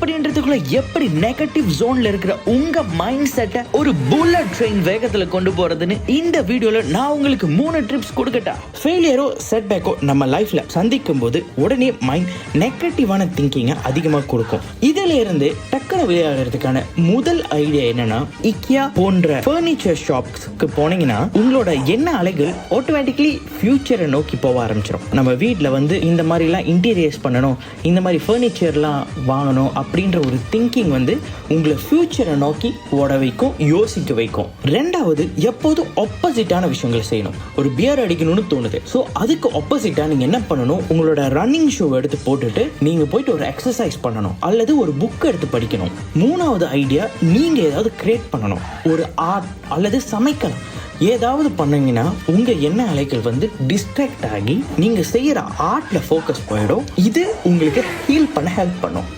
அப்படின்றதுக்குள்ள எப்படி நெகட்டிவ் ஜோன்ல இருக்கிற உங்க மைண்ட் செட்டை ஒரு புல்லட் ட்ரெயின் வேகத்துல கொண்டு போறதுன்னு இந்த வீடியோல நான் உங்களுக்கு 3 டிப்ஸ் கொடுக்கட்டா. ஃபெயிலியரோ செட்பேக்கோ நம்ம லைஃப்ல சந்திக்கும் போது உடனே மைண்ட் நெகட்டிவான திங்கிங்கை அதிகமா கொடுக்கும். இதுல இருந்து டக்குனு விளையாடுறதுக்கான முதல் ஐடியா என்னன்னா, இக்கியா போன்ற ஃபர்னிச்சர் ஷாப்ஸ்க்கு போனீங்கன்னா உங்களோட எண்ண அலைகள் ஆட்டோமேட்டிக்கலி ஃபியூச்சரை நோக்கி போக ஆரம்பிச்சிடும். நம்ம வீட்டில் வந்து இந்த மாதிரிலாம் இன்டீரியர்ஸ் பண்ணணும், இந்த மாதிரி ஃபர்னிச்சர்லாம் வாங்கணும் அப்படின்ற ஒரு திங்கிங் வந்து உங்களை ஃபியூச்சரை நோக்கி ஓட வைக்கும், யோசிக்க வைக்கும். ரெண்டாவது, எப்போதும் ஆப்போசிட்டான விஷயங்களை செய்யணும். ஒரு பியர் அடிக்கணும்னு தோணுது, ஸோ அதுக்கு ஆப்போசிட்டா நீங்க என்ன பண்ணணும், உங்களோட ரன்னிங் ஷூ எடுத்து போட்டுட்டு நீங்க போயிட்டு ஒரு எக்ஸசைஸ் பண்ணணும் அல்லது ஒரு புக் எடுத்து படிக்கணும். மூணாவது ஐடியா, நீங்க ஏதாவது கிரியேட் பண்ணணும், ஒரு ஆர்ட் அல்லது சமைக்கலாம். ஏதாவது பண்ணீங்கன்னா உங்க எண்ண அலைகள் வந்து டிஸ்ட்ராக்ட் ஆகி நீங்க செய்யற ஆர்ட்ல ஃபோக்கஸ் போயிடும். இது உங்களுக்கு ஹீல் பண்ண ஹெல்ப் பண்ணும்.